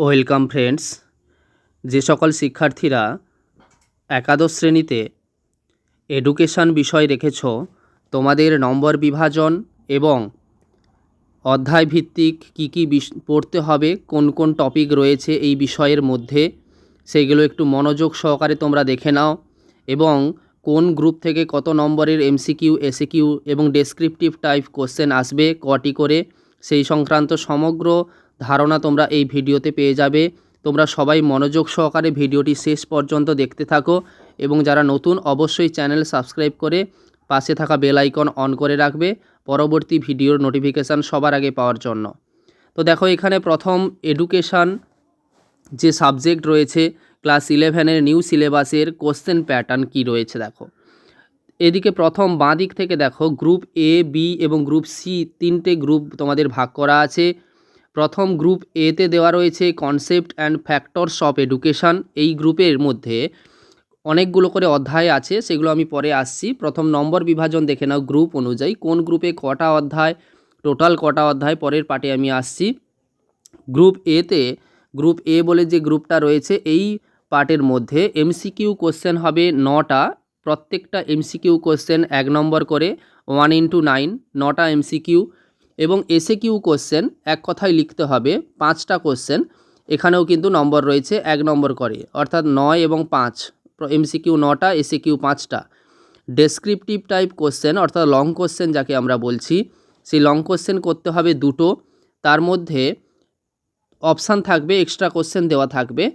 Welcome friends. যে সকল শিক্ষার্থীরা একাদশ শ্রেণীতে এডুকেশান বিষয় রেখেছ, তোমাদের নম্বর বিভাজন এবং অধ্যায়ভিত্তিক কী কী পড়তে হবে, কোন কোন টপিক রয়েছে এই বিষয়ের মধ্যে, সেইগুলো একটু মনোযোগ সহকারে তোমরা দেখে নাও। এবং কোন গ্রুপ থেকে কত নম্বরের এমসিকিউ, এসিকিউ এবং ডেসক্রিপটিভ টাইপ কোশ্চেন আসবে, কটি করে, সেই সংক্রান্ত সমগ্র ধারণা তোমরা এই ভিডিওতে পেয়ে যাবে। তোমরা সবাই মনোযোগ সহকারে ভিডিওটি শেষ পর্যন্ত দেখতে থাকো এবং যারা নতুন অবশ্যই চ্যানেল সাবস্ক্রাইব করে পাশে থাকা বেল আইকন অন করে রাখবে পরবর্তী ভিডিওর নোটিফিকেশান সবার আগে পাওয়ার জন্য। তো দেখো, এখানে প্রথম এডুকেশান যে সাবজেক্ট রয়েছে ক্লাস 11-এর নিউ সিলেবাসের কোশ্চেন প্যাটার্ন কি রয়েছে দেখো। এদিকে প্রথম বাঁ দিক থেকে দেখো, গ্রুপ এ, বি এবং গ্রুপ সি তিনটে গ্রুপ তোমাদের ভাগ করা আছে। প্রথম গ্রুপ এতে দেওয়া রয়েছে concept and factors of education. এই গ্রুপের মধ্যে অনেকগুলো করে অধ্যায় আছে, সেগুলো আমি পরে আসছি। প্রথম নম্বর বিভাজন দেখে নাও গ্রুপ অনুযায়ী, কোন গ্রুপে কটা অধ্যায়, টোটাল কটা অধ্যায়, পরের পার্টে আমি আসছি। গ্রুপ এতে, গ্রুপ এ বলে যে গ্রুপটা রয়েছে, এই পার্টের মধ্যে এমসিকিউ কোশ্চেন হবে 9টা। প্রত্যেকটা এমসিকিউ কোশ্চেন 1 নম্বর করে, 1x9, 9টা এমসিকিউ। এবং এসএকিউ কোশ্চেন এক কথায় লিখতে হবে 5টা কোশ্চেন। এখানেও কিন্তু নম্বর রয়েছে 1 নম্বর করে, অর্থাৎ 9 এবং 5, এমসিকিউ 9টা, এসএকিউ 5টা। ডেসক্রিপটিভ টাইপ কোশ্চেন অর্থাৎ লং কোশ্চেন যাকে আমরা বলছি, সেই লং কোশ্চেন করতে হবে 2টো। তার মধ্যে অপশান থাকবে, এক্সট্রা কোশ্চেন দেওয়া থাকবে,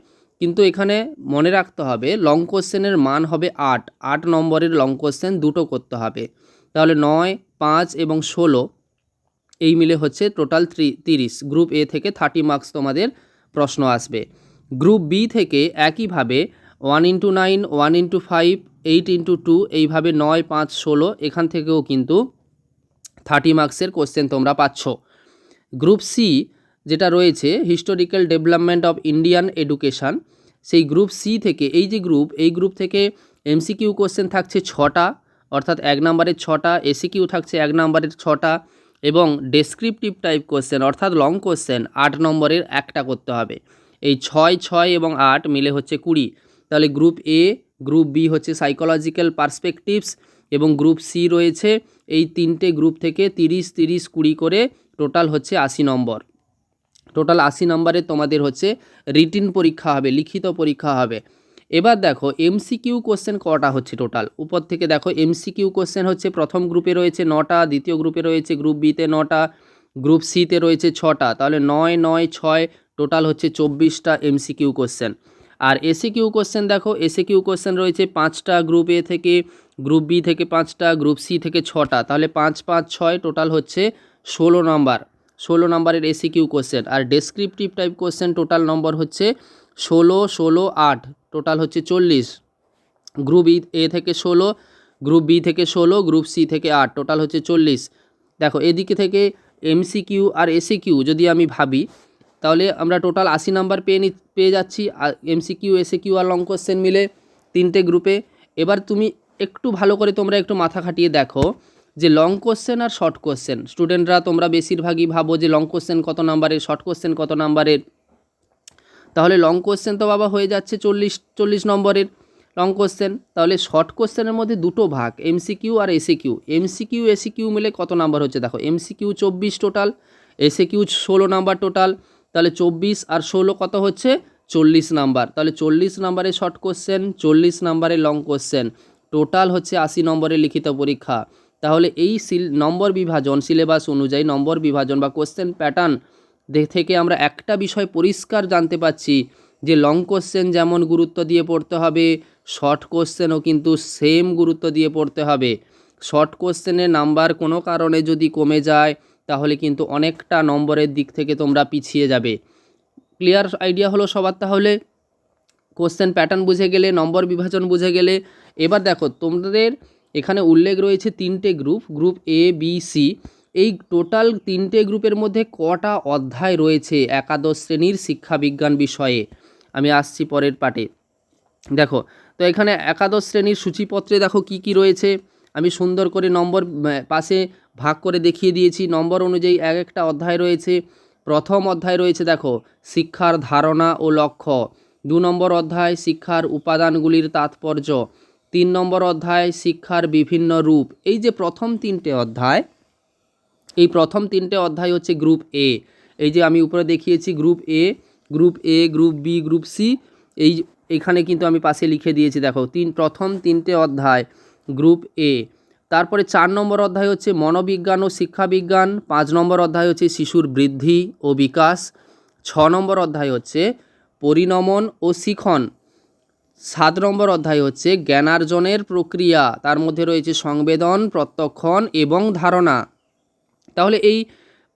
কিন্তু এখানে মনে রাখতে হবে লং কোশ্চেনের মান হবে 8 নম্বরের লং কোশ্চেন 2টো করতে হবে। তাহলে 9, 5 এবং 16 এই মিলে হচ্ছে টোটাল 30। গ্রুপ এ থেকে 30 মার্কস তোমাদের প্রশ্ন আসবে। গ্রুপ বি থেকে একইভাবে 1x9, 1x5, 8x2, এইভাবে 9, 5, 16 এখান থেকেও কিন্তু 30 মার্কসের কোশ্চেন তোমরা পাচ্ছ। গ্রুপ সি যেটা রয়েছে historical development of Indian education, সেই গ্রুপ সি থেকে এই গ্রুপ থেকে এমসিকিউ কোশ্চেন থাকছে 6টা, অর্থাৎ 1 নম্বরের 6টা, এসিকিউ থাকছে 1 নম্বরের 6টা এবং ডেসক্রিপটিভ টাইপ কোশ্চেন অর্থাৎ লং কোশ্চেন 8 নম্বরের 1টা করতে হবে। এই 6, 6 এবং 8 মিলে হচ্ছে 20। তাহলে গ্রুপ এ, গ্রুপ বি হচ্ছে সাইকোলজিক্যাল পার্সপেক্টিভস এবং গ্রুপ সি রয়েছে। এই তিনটে গ্রুপ থেকে 30, 30, 20 করে টোটাল হচ্ছে 80 নম্বর। টোটাল 80 নম্বরে তোমাদের হচ্ছে রিটিন পরীক্ষা হবে, লিখিত পরীক্ষা হবে। এবার দেখো এমসিকিউ কোশ্চেন কটা হচ্ছে টোটাল। উপর থেকে দেখো এমসিকিউ কোশ্চেন হচ্ছে প্রথম গ্রুপে রয়েছে 9টা, দ্বিতীয় গ্রুপে রয়েছে গ্রুপ বিতে 9টা, গ্রুপ সিতে রয়েছে 6টা। তাহলে 9, 9, 6 টোটাল হচ্ছে 24টা এমসিকিউ কোশ্চেন। আর এসিকিউ কোশ্চেন দেখো, এসিকিউ কোশ্চেন রয়েছে 5টা গ্রুপ এ থেকে, গ্রুপ বি থেকে 5টা, গ্রুপ সি থেকে 6টা। তাহলে 5, 5, 6 টোটাল হচ্ছে 16 নম্বর, 16 নম্বরের এসিকিউ কোশ্চেন। আর descriptive type question total number হচ্ছে 16, 16, 8 টোটাল হচ্ছে 40। গ্রুপ এ থেকে 16, গ্রুপ বি থেকে 16, গ্রুপ সি থেকে 8 টোটাল হচ্ছে 40। দেখো এদিকে থেকে এমসিকিউ আর এসিকিউ যদি আমি ভাবি, তাহলে আমরা টোটাল 80 নাম্বার পেয়ে যাচ্ছি এমসিকিউ, এসিকিউ আর লং কোশ্চেন মিলে তিনটে গ্রুপে। এবার তুমি একটু ভালো করে তোমরা একটু মাথা খাটিয়ে দেখো যে লং কোশ্চেন আর শর্ট কোশ্চেন, স্টুডেন্টরা তোমরা বেশিরভাগই ভাবো যে লং কোশ্চেন কত নাম্বারের, শর্ট কোশ্চেন কত নাম্বারের। তাহলে লং কোশ্চেন তো বাবা হয়ে যাচ্ছে 40 নম্বরের লং কোশ্চেন। তাহলে শর্ট কোশ্চেনের মধ্যে দুটো ভাগ, এমসিকিউ আর এসিকিউ। এমসিকিউ এসিকিউ মিলে কত নাম্বার হচ্ছে দেখো, MCQ 24 total, SCQ 16 number total. তাহলে 24 আর 16 কত হচ্ছে 40 নাম্বার। তাহলে 40 নাম্বারের শর্ট কোশ্চেন, 40 নাম্বারের লং কোশ্চেন, টোটাল হচ্ছে 80 নম্বরের লিখিত পরীক্ষা। তাহলে এই নম্বর বিভাজন, সিলেবাস অনুযায়ী নম্বর বিভাজন বা কোশ্চেন প্যাটার্ন থেকে আমরা একটা বিষয় পরিষ্কার জানতে পাচ্ছি যে লং কোশ্চেন যেমন গুরুত্ব দিয়ে পড়তে হবে, শর্ট কোশ্চেনও কিন্তু সেম গুরুত্ব দিয়ে পড়তে হবে। শর্ট কোশ্চেনের নাম্বার কোনো কারণে যদি কমে যায় তাহলে কিন্তু অনেকটা নম্বরের দিক থেকে তোমরা পিছিয়ে যাবে। ক্লিয়ার আইডিয়া হলো সবার? তাহলে কোশ্চেন প্যাটার্ন বুঝে গেলে, নম্বর বিভাজন বুঝে গেলে। এবার দেখো তোমাদের এখানে উল্লেখ রয়েছে তিনটে group, group A, B, C. এই টোটাল তিনটে গ্রুপের মধ্যে কটা অধ্যায় রয়েছে একাদশ শ্রেণীর শিক্ষাবিজ্ঞান বিষয়ে, আমি আসছি পরের পার্টে। দেখো তো এখানে একাদশ শ্রেণীর সূচিপত্রে দেখো কি কি রয়েছে, আমি সুন্দর করে নম্বর পাশে ভাগ করে দেখিয়ে দিয়েছি। নম্বর অনুযায়ী এক একটা অধ্যায় রয়েছে। প্রথম অধ্যায় রয়েছে দেখো শিক্ষার ধারণা ও লক্ষ্য, 2 নম্বর অধ্যায় শিক্ষার উপাদানগুলির তাৎপর্য, 3 নম্বর অধ্যায় শিক্ষার বিভিন্ন রূপ। এই যে প্রথম 3টে অধ্যায়, এই প্রথম 3টে অধ্যায় হচ্ছে গ্রুপ এ। এই যে আমি উপরে দেখিয়েছি group A, group A, group B, group C, এইখানে কিন্তু আমি পাশে লিখে দিয়েছি দেখো প্রথম 3টে অধ্যায় গ্রুপ এ। তারপরে 4 নম্বর অধ্যায় হচ্ছে মনোবিজ্ঞান ও শিক্ষাবিজ্ঞান, 5 নম্বর অধ্যায় হচ্ছে শিশুর বৃদ্ধি ও বিকাশ, 6 নম্বর অধ্যায় হচ্ছে পরিণমন ও শিখন, 7 নম্বর অধ্যায় হচ্ছে জ্ঞানার্জনের প্রক্রিয়া, তার মধ্যে রয়েছে সংবেদন, প্রত্যক্ষণ এবং ধারণা। তাহলে এই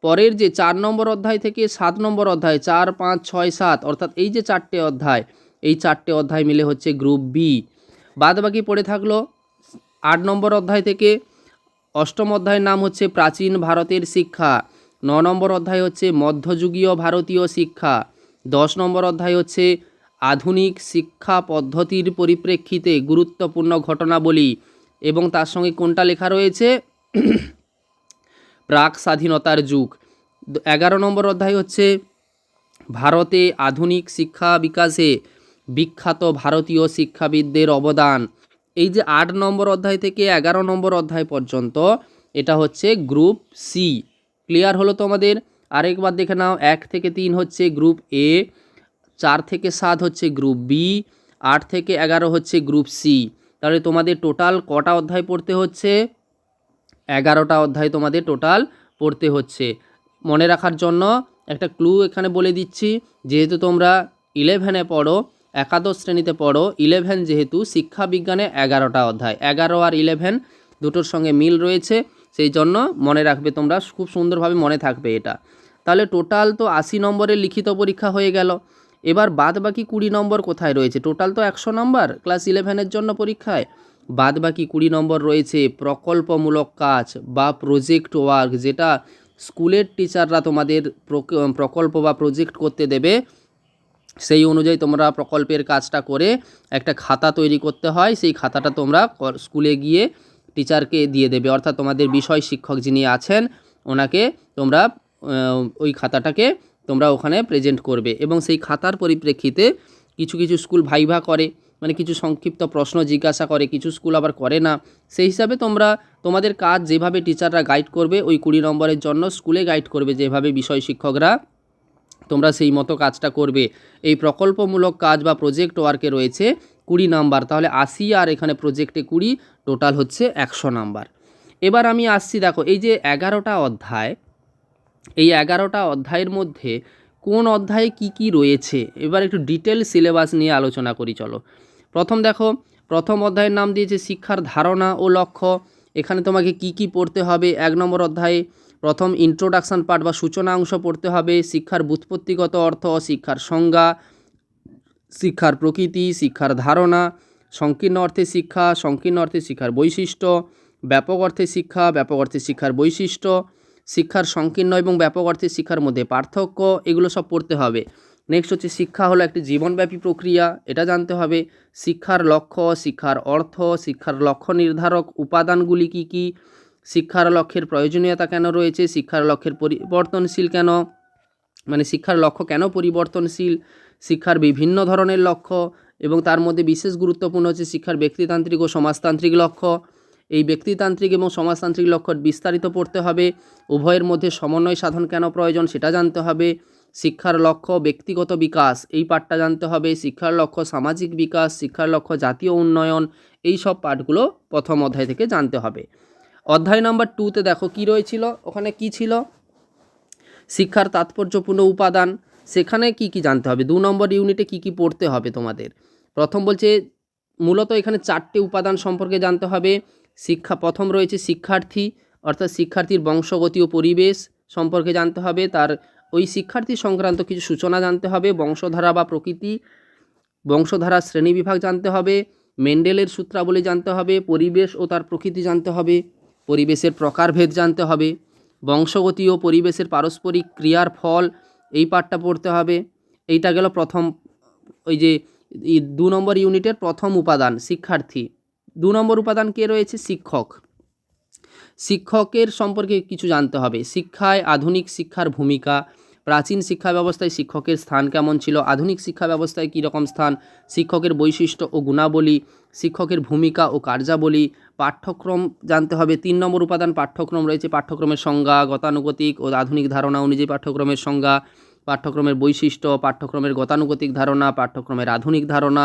পরের যে 4 নম্বর অধ্যায় থেকে 7 নম্বর অধ্যায়, 4, 5, 6, 7 অর্থাৎ এই যে 4টে অধ্যায়, এই 4টে অধ্যায় মিলে হচ্ছে গ্রুপ বি। বাদ বাকি পড়ে থাকলো 8 নম্বর অধ্যায় থেকে 8ম অধ্যায়ের নাম হচ্ছে প্রাচীন ভারতের শিক্ষা, 9 নম্বর অধ্যায় হচ্ছে মধ্যযুগীয় ভারতীয় শিক্ষা, 10 নম্বর অধ্যায় হচ্ছে আধুনিক শিক্ষা পদ্ধতির পরিপ্রেক্ষিতে গুরুত্বপূর্ণ ঘটনাবলী, এবং তার সঙ্গে কোনটা লেখা রয়েছে প্রাক স্বাধীনতার যুগ। 11 নম্বর অধ্যায় হচ্ছে ভারতে আধুনিক শিক্ষা বিকাশে বিখ্যাত ভারতীয় শিক্ষাবিদদের অবদান। এই যে 8 নম্বর অধ্যায় থেকে 11 নম্বর অধ্যায় পর্যন্ত এটা হচ্ছে গ্রুপ সি। ক্লিয়ার হলো তোমাদের? আরেকবার দেখে নাও, 1 থেকে 3 হচ্ছে গ্রুপ এ, 4 থেকে 7 হচ্ছে গ্রুপ বি, 8 থেকে 11 হচ্ছে গ্রুপ সি। তাহলে তোমাদের টোটাল কটা অধ্যায় পড়তে হচ্ছে? 11টা অধ্যায় তোমাদের টোটাল পড়তে হচ্ছে। মনে রাখার জন্য একটা ক্লু এখানে বলে দিচ্ছি, যেহেতু তোমরা 11-এ পড়ো, একাদশ শ্রেণীতে পড়ো, 11 যেহেতু শিক্ষা বিজ্ঞানে 11টা অধ্যায়, 11 আর 11 দুটোর সঙ্গে মিল রয়েছে, সেই জন্য মনে রাখবে তোমরা, খুব সুন্দরভাবে মনে থাকবে এটা। তাহলে টোটাল তো 80 নম্বরের লিখিত পরীক্ষা হয়ে গেল। এবার বাদ বাকি 20 নম্বর কোথায় রয়েছে? টোটাল তো 100 নম্বর ক্লাস 11-এর জন্য পরীক্ষায়, বাদ বাকি 20 নম্বর রয়েছে প্রকল্পমূলক কাজ বা প্রজেক্ট ওয়ার্ক, যেটা স্কুলের টিচাররা তোমাদের প্রকল্প বা প্রজেক্ট করতে দেবে, সেই অনুযায়ী তোমরা প্রকল্পের কাজটা করে একটা খাতা তৈরি করতে হয়, সেই খাতাটা তোমরা স্কুলে গিয়ে টিচারকে দিয়ে দেবে, অর্থাৎ তোমাদের বিষয় শিক্ষক যিনি আছেন ওনাকে তোমরা ওই খাতাটাকে তোমরা ওখানে প্রেজেন্ট করবে, এবং সেই খাতার পরিপ্রেক্ষিতে কিছু কিছু স্কুল ভাইভা করে, মানে কিছু সংক্ষিপ্ত প্রশ্ন জিজ্ঞাসা করে, কিছু স্কুল আবার করে না। সেই হিসাবে তোমরা তোমাদের কাজ যেভাবে টিচাররা গাইড করবে, ওই 20 নম্বরের জন্য স্কুলে গাইড করবে যেভাবে বিষয় শিক্ষকরা, তোমরা সেই মতো কাজটা করবে। এই প্রকল্পমূলক কাজ বা প্রজেক্ট ওয়ার্কে রয়েছে 20 নাম্বার, তাহলে 80 আর এখানে প্রজেক্টে 20, টোটাল হচ্ছে 100 নাম্বার। এবার আমি আসছি, দেখো এই যে 11টা অধ্যায়, এই 11টা অধ্যায়ের মধ্যে কোন অধ্যায়ে কি কি রয়েছে, এবার একটু ডিটেল সিলেবাস নিয়ে আলোচনা করি চলো। প্রথম দেখো, প্রথম অধ্যায়ের নাম দিয়েছে শিক্ষার ধারণা ও লক্ষ্য। এখানে তোমাকে কি কি পড়তে হবে? 1 নম্বর অধ্যায়ে প্রথম ইন্ট্রোডাকশান পার্ট বা সূচনা অংশ পড়তে হবে, শিক্ষার ব্যুৎপত্তিগত অর্থ, শিক্ষার সংজ্ঞা, শিক্ষার প্রকৃতি, শিক্ষার ধারণা, সংকীর্ণ অর্থে শিক্ষা, সংকীর্ণ অর্থে শিক্ষার বৈশিষ্ট্য, ব্যাপক অর্থে শিক্ষা, ব্যাপক অর্থে শিক্ষার বৈশিষ্ট্য, শিক্ষার সংকীর্ণ এবং ব্যাপক অর্থে শিক্ষার মধ্যে পার্থক্য, এগুলো সব পড়তে হবে। নেক্সট হচ্ছে শিক্ষা হলো একটি জীবনব্যাপী প্রক্রিয়া, এটা জানতে হবে। শিক্ষার লক্ষ্য, শিক্ষার অর্থ, শিক্ষার লক্ষ্য নির্ধারক উপাদানগুলি কী কী, শিক্ষার লক্ষ্যের প্রয়োজনীয়তা কেন রয়েছে, শিক্ষার লক্ষ্যের পরিবর্তনশীল কেন, মানে শিক্ষার লক্ষ্য কেন পরিবর্তনশীল, শিক্ষার বিভিন্ন ধরনের লক্ষ্য, এবং তার মধ্যে বিশেষ গুরুত্বপূর্ণ হচ্ছে শিক্ষার ব্যক্তিতান্ত্রিক ও সমাজতান্ত্রিক লক্ষ্য। এই ব্যক্তিতান্ত্রিক এবং সমাজতান্ত্রিক লক্ষ্য বিস্তারিত পড়তে হবে। উভয়ের মধ্যে সমন্বয় সাধন কেন প্রয়োজন সেটা জানতে হবে। শিক্ষার লক্ষ্য ব্যক্তিগত বিকাশ, এই পাঠটা জানতে হবে। শিক্ষার লক্ষ্য সামাজিক বিকাশ, শিক্ষার লক্ষ্য জাতীয় উন্নয়ন, এই সব পাঠগুলো প্রথম অধ্যায় থেকে জানতে হবে। অধ্যায় নাম্বার 2তে দেখো কি রয়েছিল, ওখানে কি ছিল, শিক্ষার তাৎপর্যপূর্ণ উপাদান, সেখানে কি কি জানতে হবে। 2 নম্বর ইউনিটে কি কি পড়তে হবে তোমাদের? প্রথম বলছে মূলত এখানে 4টে উপাদান সম্পর্কে জানতে হবে। প্রথম রয়েছে শিক্ষার্থী, অর্থাৎ শিক্ষার্থীর বংশগতি ও পরিবেশ সম্পর্কে জানতে হবে, তার ওই শিক্ষার্থী সংক্রান্ত কিছু সূচনা জানতে হবে, বংশধারা বা প্রকৃতি, বংশধারা শ্রেণীবিভাগ জানতে হবে, মেন্ডেলের সূত্রাবলী জানতে হবে, পরিবেশ ও তার প্রকৃতি জানতে হবে, পরিবেশের প্রকারভেদ জানতে হবে, বংশগতি ও পরিবেশের পারস্পরিক ক্রিয়ার ফল, এই পাঠটা পড়তে হবে। এইটা গেল প্রথম, ওই যে 2 নম্বর ইউনিটের প্রথম উপাদান শিক্ষার্থী। 2 নম্বর উপাদান কে রয়েছে? শিক্ষক। শিক্ষকের সম্পর্কে কিছু জানতে হবে, শিক্ষায় আধুনিক শিক্ষার ভূমিকা, প্রাচীন শিক্ষা ব্যবস্থায় শিক্ষকের স্থান কেমন ছিল, আধুনিক শিক্ষা ব্যবস্থায় কী রকম স্থান, শিক্ষকের বৈশিষ্ট্য ও গুণাবলী, শিক্ষকের ভূমিকা ও কার্যাবলী, পাঠ্যক্রম জানতে হবে। 3 নম্বর উপাদান পাঠ্যক্রম রয়েছে, পাঠ্যক্রমের সংজ্ঞা, গতানুগতিক ও আধুনিক ধারণা অনুযায়ী পাঠ্যক্রমের সংজ্ঞা, পাঠ্যক্রমের বৈশিষ্ট্য, পাঠ্যক্রমের গতানুগতিক ধারণা, পাঠ্যক্রমের আধুনিক ধারণা,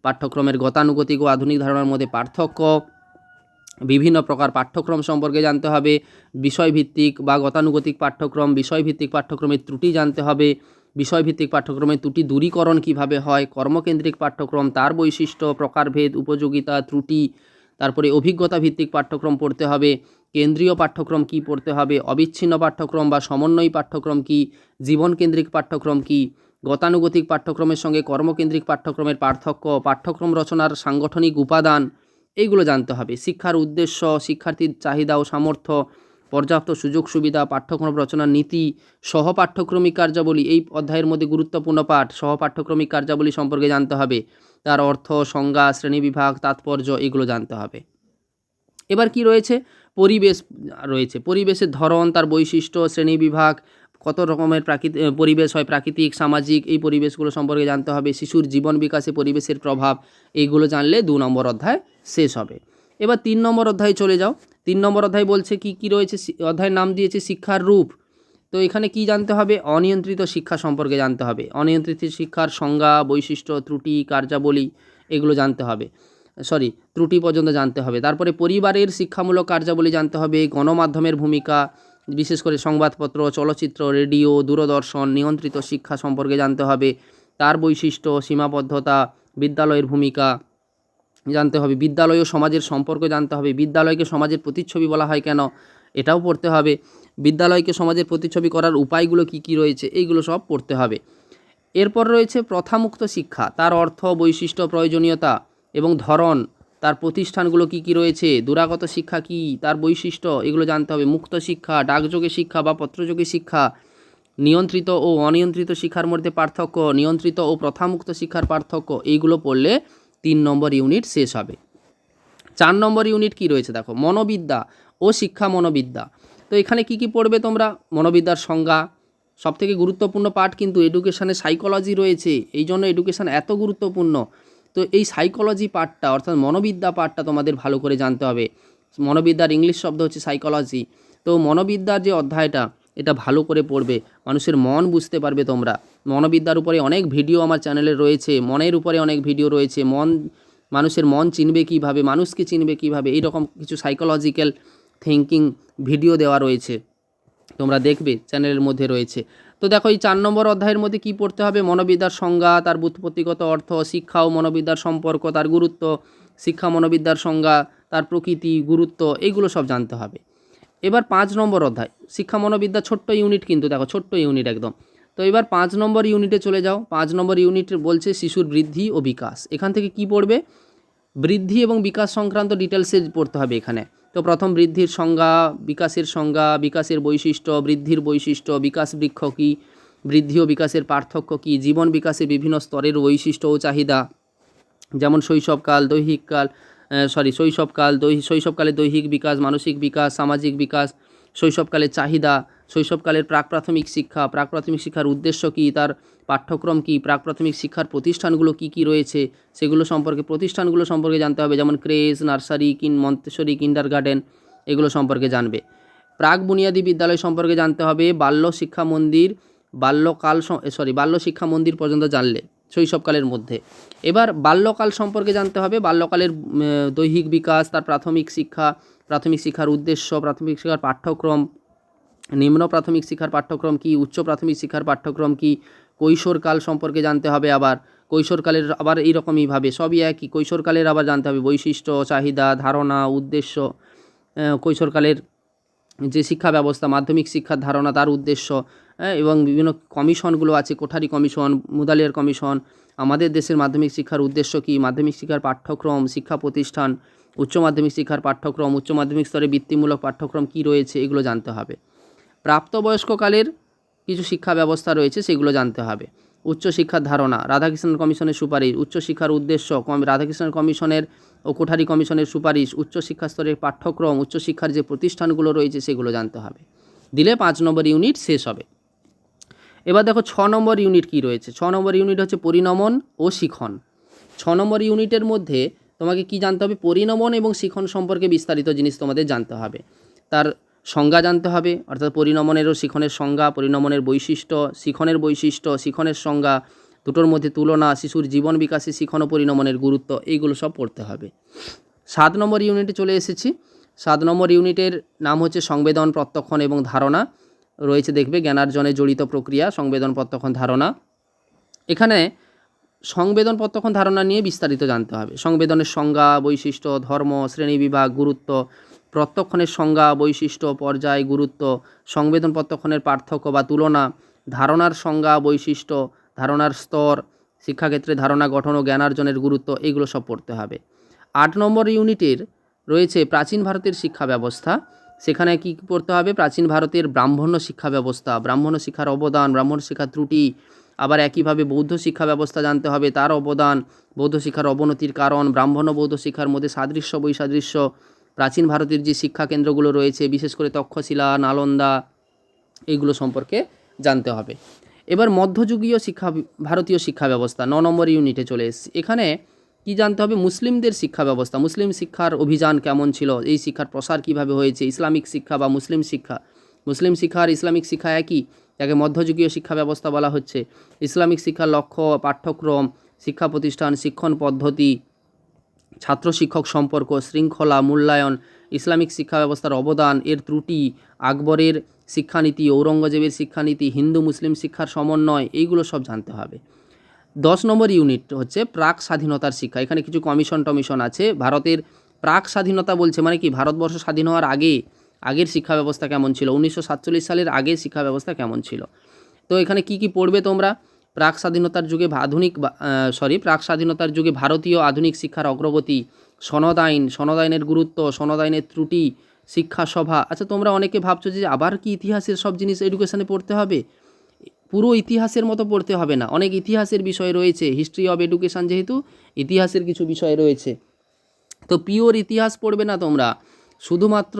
পাঠ্যক্রমের গতানুগতিক ও আধুনিক ধারণার মধ্যে পার্থক্য, বিভিন্ন প্রকার পাঠ্যক্রম সম্পর্কে জানতে হবে, বিষয়ভিত্তিক বা গতানুগতিক পাঠ্যক্রম, বিষয়ভিত্তিক পাঠ্যক্রমের ত্রুটি জানতে হবে, বিষয়ভিত্তিক পাঠ্যক্রমের ত্রুটি দূরীকরণ কিভাবে হয়, কর্মকেন্দ্রিক পাঠ্যক্রম তার বৈশিষ্ট্য, প্রকারভেদ, উপযোগিতা, ত্রুটি, তারপরে অভিজ্ঞতা ভিত্তিক পাঠ্যক্রম পড়তে হবে, কেন্দ্রীয় পাঠ্যক্রম কি পড়তে হবে, অবিচ্ছিন্ন পাঠ্যক্রম বা সমন্বয়ী পাঠ্যক্রম কি, জীবনকেন্দ্রিক পাঠ্যক্রম কি, গতানুগতিক পাঠ্যক্রমের সঙ্গে কর্মকেন্দ্রিক পাঠ্যক্রমের পার্থক্য, পাঠ্যক্রম রচনার সাংগঠনিক উপাদান, এইগুলো জানতে হবে। শিক্ষার উদ্দেশ্য, শিক্ষার্থীর চাহিদা ও সামর্থ্য, পর্যাপ্ত সুযোগ সুবিধা, পাঠ্যক্রম রচনার নীতি, সহপাঠ্যক্রমিক কার্যাবলী, এই অধ্যায়ের মধ্যে গুরুত্বপূর্ণ পাঠ সহপাঠ্যক্রমিক কার্যাবলী সম্পর্কে জানতে হবে, তার অর্থ, সংজ্ঞা, শ্রেণীবিভাগ, তাৎপর্য, এগুলো জানতে হবে। এবার কি রয়েছে, পরিবেশ রয়েছে, পরিবেশের ধরন, তার বৈশিষ্ট্য, শ্রেণীবিভাগ, কত রকমের পরিবেশ হয়, প্রাকৃতিক, সামাজিক, এই পরিবেশগুলো সম্পর্কে জানতে হবে, শিশুর জীবন বিকাশে পরিবেশের প্রভাব, এইগুলো জানলে 2 নম্বর অধ্যায় শেষ হবে। এবার 3 নম্বর অধ্যায়ে চলে যাও। 3 নম্বর অধ্যায় বলছে কি রয়েছে, অধ্যায়ের নাম দিয়েছে শিক্ষার রূপ। তো এখানে কি জানতে হবে, অনিয়ন্ত্রিত শিক্ষা সম্পর্কে জানতে হবে, অনিয়ন্ত্রিত শিক্ষার সংজ্ঞা, বৈশিষ্ট্য, ত্রুটি, কার্যাবলী, এগুলো জানতে হবে, ত্রুটি পর্যন্ত জানতে হবে। তারপরে পরিবারের শিক্ষামূলক কার্যাবলী জানতে হবে, গণমাধ্যমের ভূমিকা, বিশেষ করে সংবাদপত্র, চলচ্চিত্র, রেডিও, দূরদর্শন, নিয়ন্ত্রিত শিক্ষা সম্পর্কে জানতে হবে, তার বৈশিষ্ট্য, সীমাবদ্ধতা, বিদ্যালয়ের ভূমিকা জানতে হবে, বিদ্যালয় ও সমাজের সম্পর্ক জানতে হবে, বিদ্যালয়কে সমাজের প্রতিচ্ছবি বলা হয় কেন, এটাও পড়তে হবে, বিদ্যালয়কে সমাজের প্রতিচ্ছবি করার উপায়গুলো কি কি রয়েছে, এইগুলো সব পড়তে হবে। এরপর রয়েছে প্রথামুক্ত শিক্ষা, তার অর্থ, বৈশিষ্ট্য, প্রয়োজনীয়তা এবং ধরন, তার প্রতিষ্ঠানগুলো কি কি রয়েছে, দূরাগত শিক্ষা কি, তার বৈশিষ্ট্য, এগুলো জানতে হবে, মুক্ত শিক্ষা, ডাকযোগে শিক্ষা বা পত্রযোগে শিক্ষা, নিয়ন্ত্রিত ও অনিয়ন্ত্রিত শিক্ষার মধ্যে পার্থক্য, নিয়ন্ত্রিত ও প্রথামুক্ত শিক্ষার পার্থক্য, এইগুলো পড়লে 3 নম্বর ইউনিট শেষ হবে। 4 নম্বর ইউনিট কি রয়েছে দেখো, মনোবিদ্যা ও শিক্ষা মনোবিদ্যা। তো এখানে কি কি পড়বে তোমরা, মনোবিদ্যার সংজ্ঞা, সবথেকে গুরুত্বপূর্ণ পার্ট কিন্তু এডুকেশানে সাইকোলজি রয়েছে, এই জন্য এডুকেশান এত গুরুত্বপূর্ণ। তো এই সাইকোলজি পার্টটা অর্থাৎ মনোবিদ্যা পার্টটা তোমাদের ভালো করে জানতে হবে। মনোবিদ্যার ইংলিশ শব্দ হচ্ছে সাইকোলজি। তো মনোবিদ্যার যে অধ্যায়টা, এটা ভালো করে পড়বে, মানুষের মন বুঝতে পারবে তোমরা। মনোবিদ্যার উপরে অনেক ভিডিও আমার চ্যানেলে রয়েছে, মনের উপরে অনেক ভিডিও রয়েছে, মানুষের মন চিনবে কীভাবে, মানুষকে চিনবে কীভাবে, এইরকম কিছু সাইকোলজিক্যাল থিঙ্কিং ভিডিও দেওয়া রয়েছে, তোমরা দেখবে চ্যানেলের মধ্যে রয়েছে। তো দেখো এই 4 নম্বর অধ্যায়ের মধ্যে কি পড়তে হবে, মনোবিদ্যার সংজ্ঞা, তার ব্যুৎপত্তিগত অর্থ, শিক্ষা ও মনোবিদ্যার সম্পর্ক, তার গুরুত্ব, শিক্ষা মনোবিদ্যার সংজ্ঞা, তার প্রকৃতি, গুরুত্ব, এইগুলো সব জানতে হবে। এবার 5 নম্বর অধ্যায়, শিক্ষা মনোবিদ্যা, ছোট্ট ইউনিট কিন্তু দেখো, ছোট্ট ইউনিট একদম। তো এবার 5 নম্বর ইউনিটে চলে যাও। 5 নম্বর ইউনিট বলছে শিশুর বৃদ্ধি ও বিকাশ। এখান থেকে কি পড়বে, বৃদ্ধি এবং বিকাশ সংক্রান্ত ডিটেলসে পড়তে হবে এখানে। তো প্রথম বৃদ্ধির সংজ্ঞা, বিকাশের বৈশিষ্ট্য, বৃদ্ধির বৈশিষ্ট্য, বিকাশ বৃক্ষ কী, বৃদ্ধি ও বিকাশের পার্থক্য কী, জীবন বিকাশের বিভিন্ন স্তরের বৈশিষ্ট্য ও চাহিদা, যেমন শৈশবকালে দৈহিক বিকাশ, মানসিক বিকাশ, সামাজিক বিকাশ, শৈশবকালের চাহিদা, শৈশবকালের প্রাক প্রাথমিক শিক্ষার উদ্দেশ্য কী, তার পাঠ্যক্রম কী, প্রাক প্রাথমিক শিক্ষার প্রতিষ্ঠানগুলো কী কী রয়েছে প্রতিষ্ঠানগুলো সম্পর্কে জানতে হবে, যেমন ক্রেশ, নার্সারি, মন্তেশ্বরী, কিন্ডারগার্টেন, এগুলো সম্পর্কে জানবে। প্রাক বুনিয়াদী বিদ্যালয় সম্পর্কে জানতে হবে, বাল্য শিক্ষা মন্দির পর্যন্ত জানলে শৈশবকালের মধ্যে। এবার বাল্যকাল সম্পর্কে জানতে হবে, বাল্যকালের দৈহিক বিকাশ, তার প্রাথমিক শিক্ষার উদ্দেশ্য, প্রাথমিক শিক্ষার পাঠ্যক্রম, নিম্ন প্রাথমিক শিক্ষার পাঠ্যক্রম কী, উচ্চ প্রাথমিক শিক্ষার পাঠ্যক্রম কী, কৈশোরকাল সম্পর্কে জানতে হবে, আবার কৈশোরকালের আবার এইরকমইভাবে সবই একই, কৈশোরকালের আবার জানতে হবে বৈশিষ্ট্য, চাহিদা, ধারণা, উদ্দেশ্য, কৈশোরকালের যে শিক্ষা ব্যবস্থা, মাধ্যমিক শিক্ষার ধারণা, তার উদ্দেশ্য, এবং বিভিন্ন কমিশনগুলো আছে, কোঠারি কমিশন, মুদালিয়ার কমিশন, আমাদের দেশের মাধ্যমিক শিক্ষার উদ্দেশ্য কী, মাধ্যমিক শিক্ষার পাঠ্যক্রম, শিক্ষা প্রতিষ্ঠান, উচ্চ মাধ্যমিক শিক্ষার পাঠ্যক্রম, উচ্চ মাধ্যমিক স্তরে বৃত্তিমূলক পাঠ্যক্রম কী রয়েছে, এগুলো জানতে হবে। প্রাপ্তবয়স্ককালের কিছু শিক্ষা ব্যবস্থা রয়েছে, সেগুলো জানতে হবে। উচ্চশিক্ষার ধারণা, রাধাকৃষ্ণন কমিশনের সুপারিশ, উচ্চশিক্ষার উদ্দেশ্য, রাধাকৃষ্ণন কমিশনের ও কোঠারি কমিশনের সুপারিশ, উচ্চশিক্ষা স্তরের পাঠ্যক্রম, উচ্চশিক্ষার যে প্রতিষ্ঠানগুলো রয়েছে সেগুলো জানতে হবে। দিলে 5 নম্বর ইউনিট শেষ হবে। এবার দেখো 6 নম্বর ইউনিট কি রয়েছে। 6 নম্বর ইউনিট হচ্ছে পরিণমন ও শিখন। 6 নম্বর ইউনিটের মধ্যে তোমাকে কি জানতে হবে, পরিণমন এবং শিখন সম্পর্কে বিস্তারিত জিনিস তোমাদের জানতে হবে। তার সংজ্ঞা জানতে হবে, অর্থাৎ পরিণমনের ও শিখনের সংজ্ঞা, পরিণমনের বৈশিষ্ট্য, শিখনের বৈশিষ্ট্য, শিখনের সংজ্ঞা, দুটোর মধ্যে তুলনা, শিশুর জীবন বিকাশে শিখন ও পরিণমনের গুরুত্ব, এইগুলো সব পড়তে হবে। 7 নম্বর ইউনিটে চলে এসেছি। 7 নম্বর ইউনিটের নাম হচ্ছে সংবেদন, প্রত্যক্ষণ এবং ধারণা রয়েছে, দেখবে জ্ঞানার্জনে জড়িত প্রক্রিয়া, সংবেদন, প্রত্যক্ষণ, ধারণা। এখানে সংবেদন, প্রত্যক্ষণ, ধারণা নিয়ে বিস্তারিত জানতে হবে। সংবেদনের সংজ্ঞা, বৈশিষ্ট্য, ধর্ম, শ্রেণীবিভাগ, গুরুত্ব, প্রত্যক্ষণের সংজ্ঞা, বৈশিষ্ট্য, পর্যায়, গুরুত্ব, সংবেদন প্রত্যক্ষণের পার্থক্য বা তুলনা, ধারণার সংজ্ঞা, বৈশিষ্ট্য, ধারণার স্তর, শিক্ষাক্ষেত্রে ধারণা গঠন ও জ্ঞানার্জনের গুরুত্ব, এইগুলো সব পড়তে হবে। 8 নম্বর ইউনিটের রয়েছে প্রাচীন ভারতের শিক্ষা ব্যবস্থা। সেখানে কি পড়তে হবে, প্রাচীন ভারতের ব্রাহ্মণ্য শিক্ষা ব্যবস্থা, ব্রাহ্মণ্য শিক্ষার অবদান, ব্রাহ্মণ শিক্ষার ত্রুটি, আবার একইভাবে বৌদ্ধ শিক্ষা ব্যবস্থা জানতে হবে, তার অবদান, বৌদ্ধ শিক্ষার অবনতির কারণ, ব্রাহ্মণ্য বৌদ্ধ শিক্ষার মধ্যে সাদৃশ্য বৈসাদৃশ্য, প্রাচীন ভারতের যে শিক্ষা কেন্দ্রগুলো রয়েছে বিশেষ করে তক্ষশিলা, নালন্দা, এইগুলো সম্পর্কে জানতে হবে। এবার মধ্যযুগীয় শিক্ষা, ভারতীয় শিক্ষা ব্যবস্থা 9 নম্বর ইউনিটে চলে এসেছি। এখানে কি জানতে হবে, মুসলিমদের শিক্ষা ব্যবস্থা, মুসলিম শিক্ষার অভিযান কেমন ছিল, এই শিক্ষার প্রসার কিভাবে হয়েছে, ইসলামিক শিক্ষা বা মুসলিম শিক্ষা, মুসলিম শিক্ষা আর ইসলামিক শিক্ষা একই, যাকে মধ্যযুগীয় শিক্ষা ব্যবস্থা বলা হচ্ছে। ইসলামিক শিক্ষার লক্ষ্য, পাঠ্যক্রম, শিক্ষা প্রতিষ্ঠান, শিক্ষণ পদ্ধতি, ছাত্র শিক্ষক সম্পর্ক, শৃঙ্খলা, মূল্যায়ন, ইসলামিক শিক্ষা ব্যবস্থার অবদান, এর ত্রুটি, আকবরের শিক্ষানীতি, ঔরঙ্গজেবের শিক্ষানীতি, হিন্দু মুসলিম শিক্ষার সমন্বয়, এইগুলো সব জানতে হবে। 10 নম্বর ইউনিট হচ্ছে প্রাক স্বাধীনতার শিক্ষা। এখানে কিছু কমিশন আছে। ভারতের প্রাক স্বাধীনতা বলছে মানে কি, ভারতবর্ষ স্বাধীন হওয়ার আগের শিক্ষা ব্যবস্থা কেমন ছিল, 1947 সালের আগের শিক্ষা ব্যবস্থা কেমন ছিল। তো এখানে কি কি পড়বে তোমরা, প্রাক স্বাধীনতার যুগে প্রাক স্বাধীনতার যুগে ভারতীয় আধুনিক শিক্ষার অগ্রগতি, সনদ আইন, সনদ আইনের গুরুত্ব, সনদ আইনের ত্রুটি, শিক্ষা সভা। আচ্ছা, তোমরা অনেকে ভাবছো যে আবার কি ইতিহাসের সব জিনিস এডুকেশনে পড়তে হবে। পুরো ইতিহাসের মতো পড়তে হবে না, অনেক ইতিহাসের বিষয় রয়েছে, হিস্ট্রি অফ এডুকেশান যেহেতু ইতিহাসের কিছু বিষয় রয়েছে, তো পিওর ইতিহাস পড়বে না তোমরা, শুধুমাত্র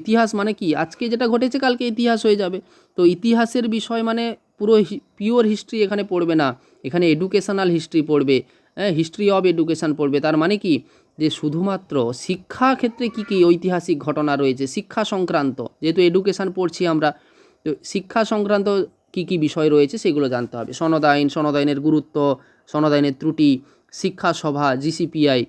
ইতিহাস মানে কি, আজকে যেটা ঘটেছে কালকে ইতিহাস হয়ে যাবে। তো ইতিহাসের বিষয় মানে পুরো পিওর হিস্ট্রি এখানে পড়বে না, এখানে এডুকেশনাল হিস্ট্রি পড়বে, হিস্ট্রি অফ এডুকেশান পড়বে। তার মানে কি, যে শুধুমাত্র শিক্ষা ক্ষেত্রে কী কী ঐতিহাসিক ঘটনা রয়েছে শিক্ষা সংক্রান্ত, যেহেতু এডুকেশান পড়ছি আমরা, তো শিক্ষা সংক্রান্ত কী কী বিষয় রয়েছে সেগুলো জানতে হবে। সনদ আইন, সনদ আইনের গুরুত্ব, সনদ আইনের ত্রুটি, শিক্ষা সভা, জিসিপিআই,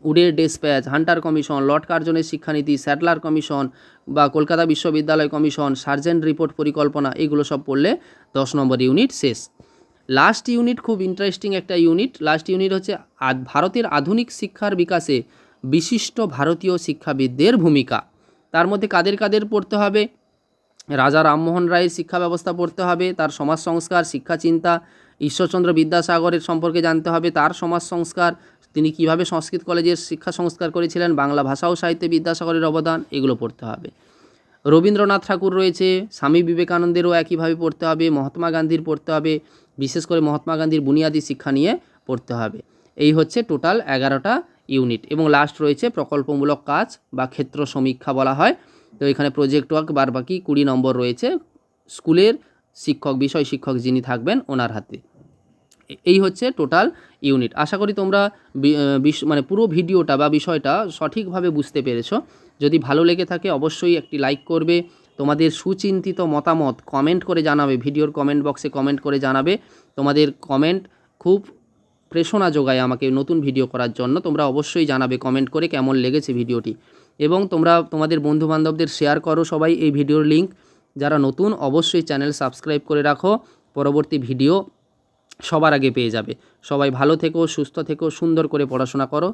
উডের ডেসপ্যাচ, হান্টার কমিশন, লর্ড কার্জনের শিক্ষানীতি, স্যাডলার কমিশন বা কলকাতা বিশ্ববিদ্যালয় কমিশন, সার্জেন্ট রিপোর্ট পরিকল্পনা, এগুলো সব পড়লে 10 নম্বর ইউনিট শেষ। লাস্ট ইউনিট খুব ইন্টারেস্টিং একটা ইউনিট। লাস্ট ইউনিট হচ্ছে ভারতের আধুনিক শিক্ষার বিকাশে বিশিষ্ট ভারতীয় শিক্ষাবিদদের ভূমিকা। তার মধ্যে কাদের কাদের পড়তে হবে, রাজা রামমোহন রায়ের শিক্ষা ব্যবস্থা পড়তে হবে, তার সমাজ সংস্কার, শিক্ষা চিন্তা, ঈশ্বরচন্দ্র বিদ্যাসাগরের সম্পর্কে জানতে হবে, তার সমাজ সংস্কার, তিনি কিভাবে সংস্কৃত কলেজের শিক্ষা সংস্কার করেছিলেন, বাংলা ভাষা ও সাহিত্যে বিদ্যাসাগরের অবদান, এগুলো পড়তে হবে। রবীন্দ্রনাথ ঠাকুর রয়েছে, স্বামী বিবেকানন্দেরও একইভাবে পড়তে হবে, মহাত্মা গান্ধীর পড়তে হবে, বিশেষ করে মহাত্মা গান্ধীর বুনিয়াদী শিক্ষা নিয়ে পড়তে হবে। এই হচ্ছে টোটাল 11টা ইউনিট। এবং লাস্ট রয়েছে প্রকল্পমূলক কাজ বা ক্ষেত্র সমীক্ষা বলা হয়। তো এখানে প্রজেক্ট ওয়ার্ক বাকি 20 নম্বর রয়েছে, স্কুলের শিক্ষক, বিষয় শিক্ষক যিনি থাকবেন ওনার হাতে। এই হচ্ছে টোটাল ইউনিট। আশা করি তোমরা মানে পুরো ভিডিওটা বা বিষয়টা সঠিকভাবে বুঝতে পেরেছো। যদি ভালো লেগে থাকে অবশ্যই একটি লাইক করবে, তোমাদের সুচিন্তিত মতামত কমেন্ট করে জানাবে, ভিডিওর কমেন্ট বক্সে কমেন্ট করে জানাবে। তোমাদের কমেন্ট খুব প্রেরণা যোগায় আমাকে নতুন ভিডিও করার জন্য। তোমরা অবশ্যই জানাবে কমেন্ট করে কেমন লেগেছে ভিডিওটি, এবং তোমরা তোমাদের বন্ধুবান্ধবদের শেয়ার করো সবাই এই ভিডিওর লিঙ্ক। যারা নতুন অবশ্যই চ্যানেল সাবস্ক্রাইব করে রাখো, পরবর্তী ভিডিও সবার আগে পেয়ে যাবে। সবাই ভালো থেকো, সুস্থ থেকো, সুন্দর করে পড়াশোনা করো।